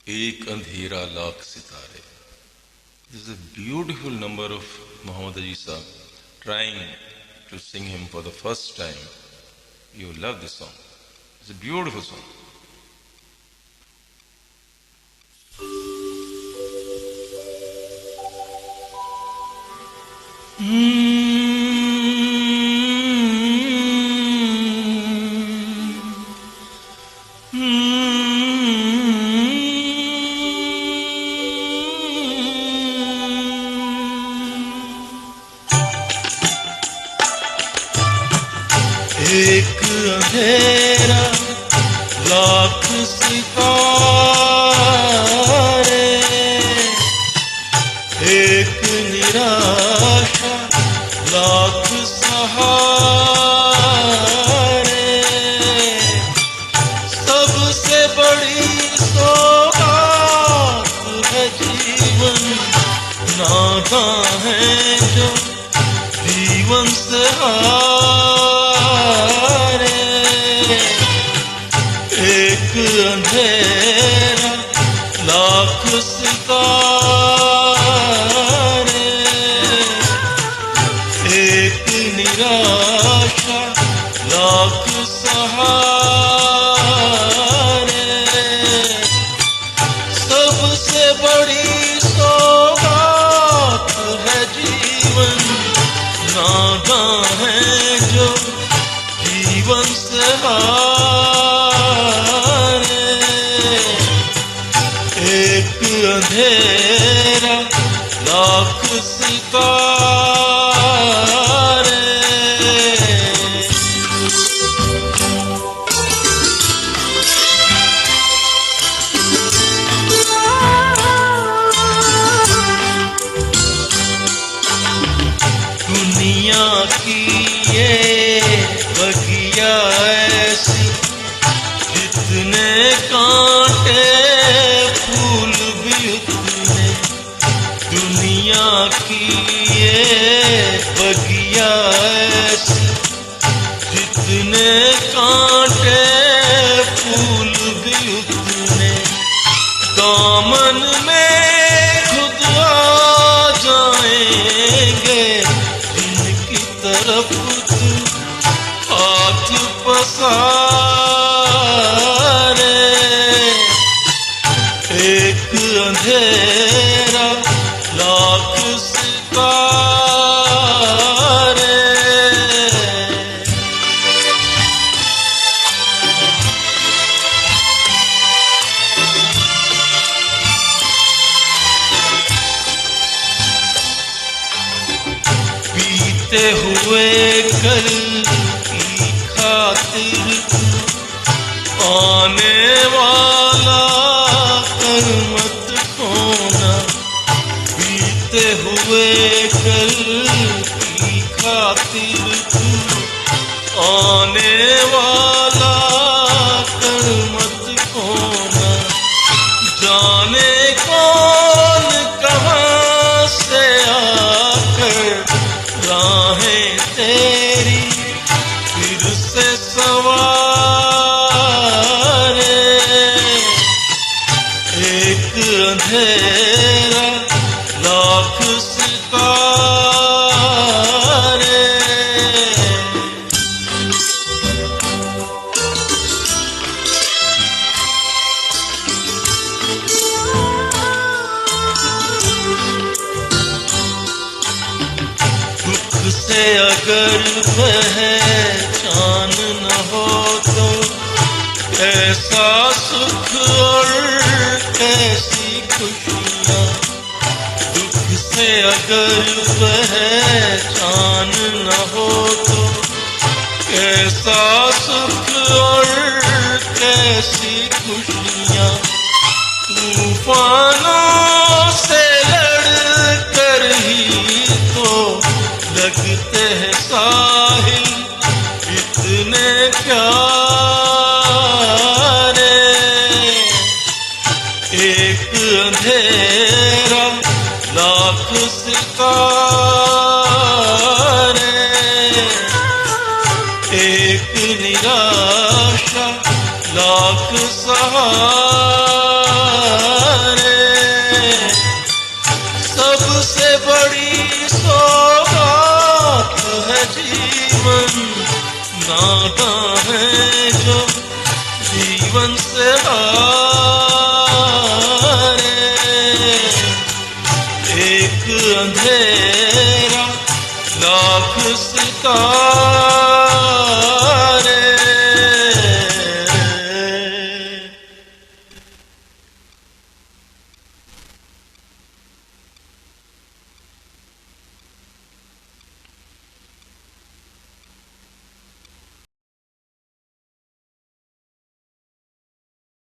एक अंधेरा लाख सितारे. This is a beautiful number of Muhammad Aji Sahab trying to sing him for the first time. You love this song. It's a beautiful song. एक अंधेरा लाख सितारे, एक निराशा लाख सहारे, सबसे बड़ी सौगात है जीवन, नादां है जो जीवन से एक अंधेरा लाख सितारे, एक निराशा लाख सहारे, सबसे बड़ी सौगात है जीवन, नादां है जो जीवन से एक अंधेरा लाख सितारे. दुनिया की ये बगिया ऐसी, जितने कांटे फूल भी उतने, दुनिया की ये बगिया ऐसी, जितने कांटे फूल भी उतने, दामन में खुद आ जाएंगे जिनकी तरफ तू हाथ पसारे. एक अंधेरा लाख सितारे. बीते हुए कल की खातिर आने वाला कर मत खोना, बीते हुए कल की खातिर तू आने वाला कर मत खोना. जाने कौन कहाँ से आकर राहें तेरी फिर से सवारे. एक अंधेरा लाख सितारे. दुख से अगर पहचान न हो तो कैसा सुख और कैसी खुशियाँ. दुख से अगर पहचान न हो तो कैसा सुख और कैसी खुशियाँ. तूफानों से लड़ कर ही तो लगते हैं साहिल इतने प्यारे. एक अंधेरा लाख सितारे, एक निराशा लाख सहारे. हैं जो जीवन से हारे। एक अंधेरा लाख सितारे